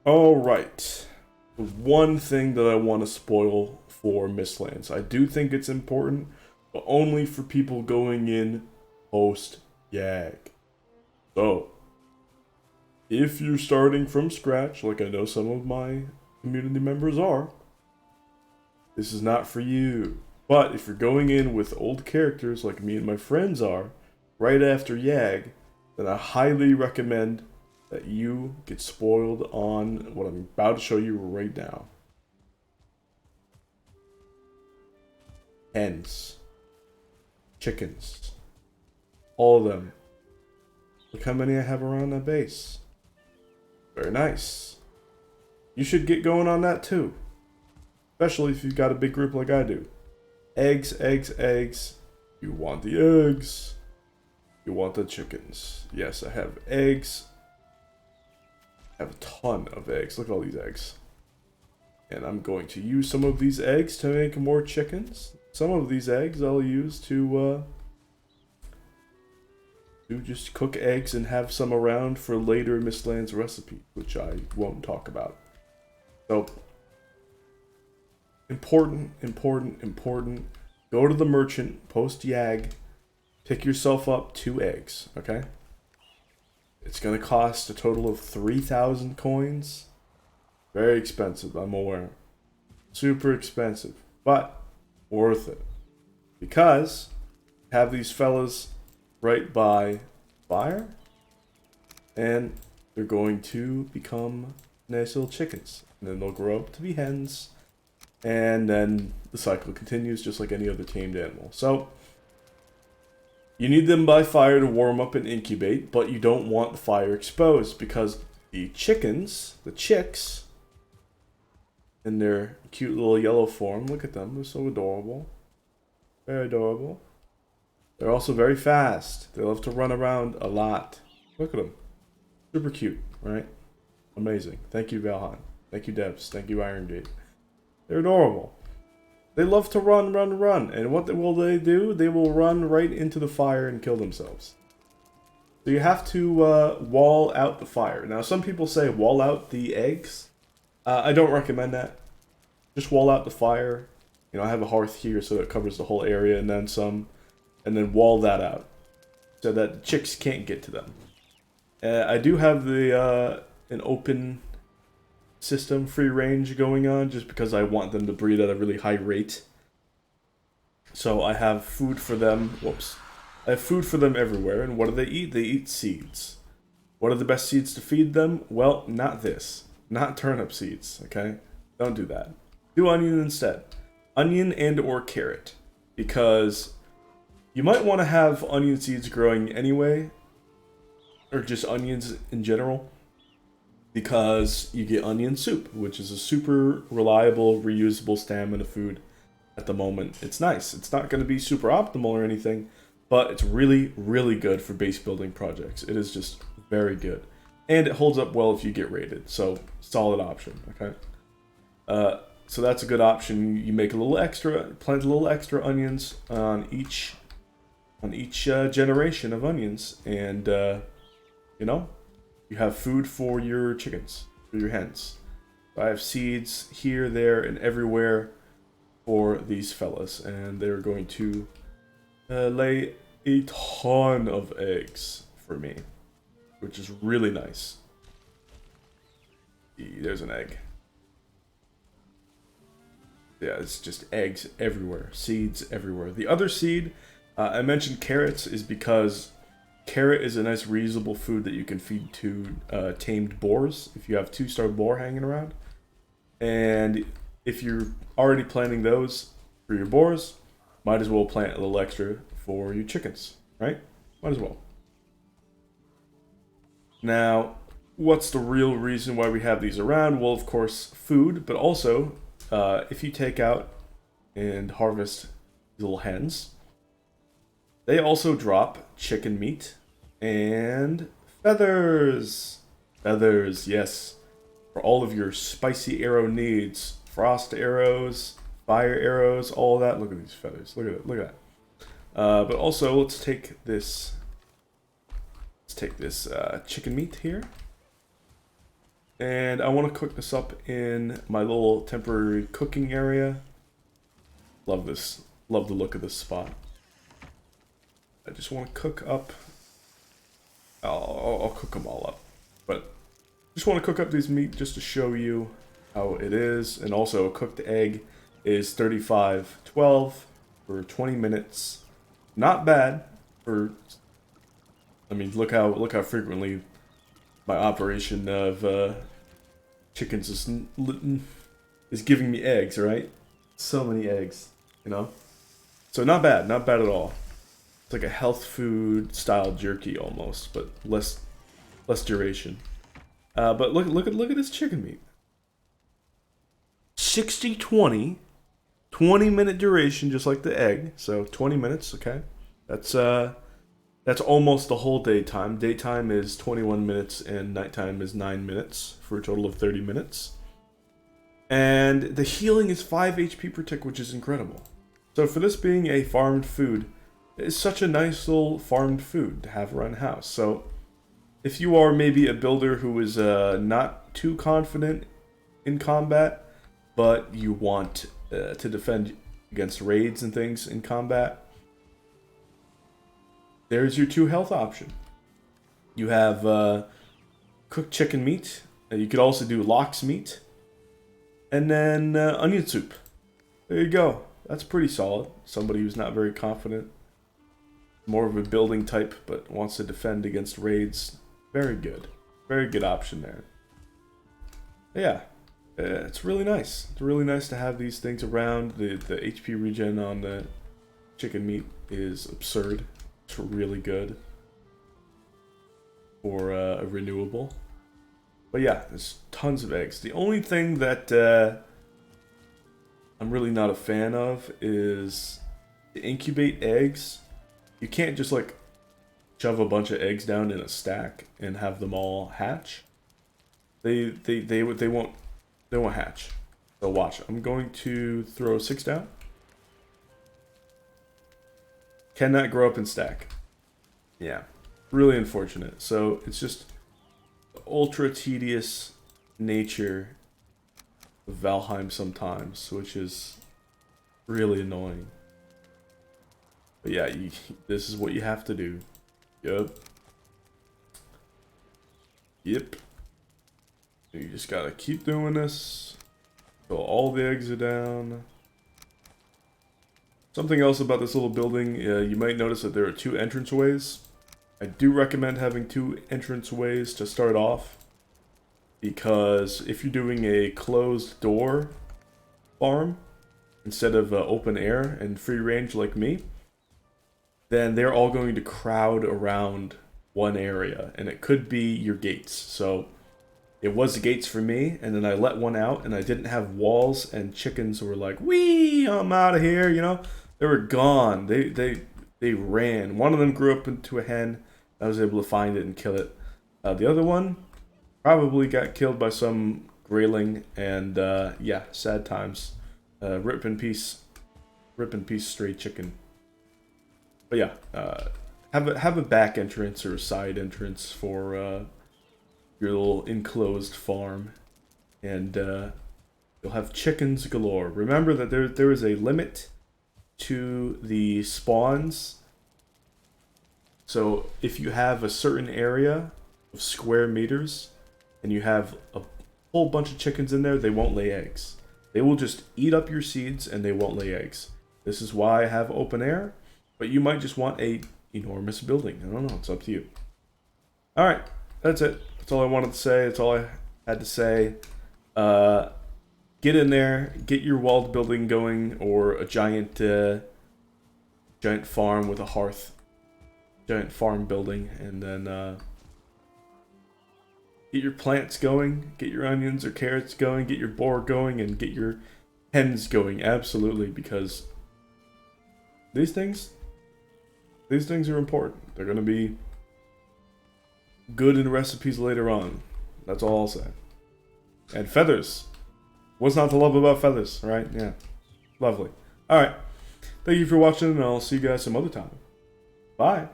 Alright. The one thing that I want to spoil for Mistlands. I do think it's important, but only for people going in post-YAG. So, if you're starting from scratch, like I know some of my community members are, this is not for you. But if you're going in with old characters like me and my friends are, right after YAG, then I highly recommend that you get spoiled on what I'm about to show you right now. Hens. Chickens. All of them. Look how many I have around that base. Very nice. You should get going on that too. Especially if you've got a big group like I do. Eggs, eggs, eggs. You want the eggs. You want the chickens. Yes, I have eggs. I have a ton of eggs. Look at all these eggs. And I'm going to use some of these eggs to make more chickens. Some of these eggs I'll use to just cook eggs and have some around for later Mistlands recipe, which I won't talk about. So, important. Go to the merchant, post YAG, pick yourself up 2 eggs, okay? It's gonna cost a total of 3,000 coins. Very expensive, I'm aware. Super expensive, but worth it. Because have these fellas right by fire, and they're going to become nice little chickens. And then they'll grow up to be hens, and then the cycle continues just like any other tamed animal. So, you need them by fire to warm up and incubate, but you don't want the fire exposed because the chickens, the chicks, in their cute little yellow form, look at them, they're so adorable. Very adorable. They're also very fast. They love to run around a lot. Look at them. Super cute, right? Amazing. Thank you, Valhan. Thank you, Debs. Thank you, Irongate. They're adorable. They love to run. And what will they do? They will run right into the fire and kill themselves. So you have to wall out the fire. Now, some people say wall out the eggs. I don't recommend that. Just wall out the fire. You know, I have a hearth here so it covers the whole area and then some. And then wall that out so that the chicks can't get to them. I do have the an open system, free range going on just because I want them to breed at a really high rate. So I have food for them. Whoops. I have food for them everywhere. And what do they eat? They eat seeds. What are the best seeds to feed them? Well, not this. Not turnip seeds, okay? Don't do that. Do onion instead. Onion and or carrot. Because you might want to have onion seeds growing anyway. Or just onions in general. Because you get onion soup, which is a super reliable, reusable stamina food at the moment. It's nice. It's not going to be super optimal or anything, but it's really, really good for base building projects. It is just very good. And it holds up well if you get raided, so solid option, okay? So that's a good option. You make a little extra, plant a little extra onions on each generation of onions, and you know, you have food for your chickens, for your hens. So I have seeds here, there, and everywhere for these fellas, and they're going to lay a ton of eggs for me, which is really nice. There's an egg. Yeah, it's just eggs everywhere, seeds everywhere. The other seed, I mentioned carrots, is because carrot is a nice reusable food that you can feed to tamed boars if you have 2-star boar hanging around. And if you're already planting those for your boars, might as well plant a little extra for your chickens, right? Might as well. Now, what's the real reason why we have these around? Well, of course, food, but also if you take out and harvest little hens, they also drop chicken meat and feathers. Feathers, yes. For all of your spicy arrow needs. Frost arrows, fire arrows, all that. Look at these feathers. Look at it. Look at that. But also, let's take this chicken meat here. And I want to cook this up in my little temporary cooking area. Love this. Love the look of this spot. I just want to cook up. I'll cook them all up. But just want to cook up these meat just to show you how it is. And also a cooked egg is 3512 for 20 minutes. Not bad for, I mean, look how frequently my operation of chickens is giving me eggs, right? So many eggs, you know? So not bad at all. It's like a health food style jerky almost, but less duration. But look at this chicken meat. 60-20, 20-minute duration, just like the egg. So 20 minutes, okay? That's almost the whole daytime. Daytime is 21 minutes and nighttime is 9 minutes for a total of 30 minutes. And the healing is 5 HP per tick, which is incredible. So for this being a farmed food, it's such a nice little farmed food to have around the house. So if you are maybe a builder who is not too confident in combat, but you want to defend against raids and things in combat, there's your 2 health option. You have cooked chicken meat. You could also do lox meat. And then onion soup. There you go. That's pretty solid. Somebody who's not very confident. More of a building type, but wants to defend against raids. Very good. Very good option there. Yeah. It's really nice. It's really nice to have these things around. The HP regen on the chicken meat is absurd. It's really good for a renewable. But yeah, there's tons of eggs. The only thing that I'm really not a fan of is to incubate eggs. You can't just like shove a bunch of eggs down in a stack and have them all hatch. They won't hatch. So watch. I'm going to throw 6 down. Cannot grow up and stack. Yeah, really unfortunate. So it's just the ultra tedious nature of Valheim sometimes, which is really annoying. But yeah, this is what you have to do. Yep. You just gotta keep doing this until all the eggs are down. Something else about this little building, you might notice that there are 2 entranceways. I do recommend having 2 entranceways to start off, because if you're doing a closed door farm instead of open air and free range like me, then they're all going to crowd around one area, and it could be your gates. So it was the gates for me, and then I let one out, and I didn't have walls, and chickens were like, "Wee, I'm out of here," you know? They were gone. They ran. One of them grew up into a hen. I was able to find it and kill it. The other one probably got killed by some grayling, and yeah, sad times. Rip in peace, stray chicken. But yeah, have a back entrance or a side entrance for your little enclosed farm, and you'll have chickens galore. Remember that there is a limit to the spawns. So if you have a certain area of square meters and you have a whole bunch of chickens in there, they won't lay eggs. They will just eat up your seeds and they won't lay eggs. This is why I have open air, but you might just want a enormous building. I don't know, it's up to you. Alright, that's it. That's all I wanted to say. That's all I had to say. Get in there, get your walled building going, or a giant farm with a hearth. Giant farm building, and then get your plants going, get your onions or carrots going, get your boar going, and get your hens going. Absolutely, because these things are important. They're going to be good in recipes later on. That's all I'll say. And feathers. What's not to love about feathers, right? Yeah. Lovely. Alright. Thank you for watching, and I'll see you guys some other time. Bye.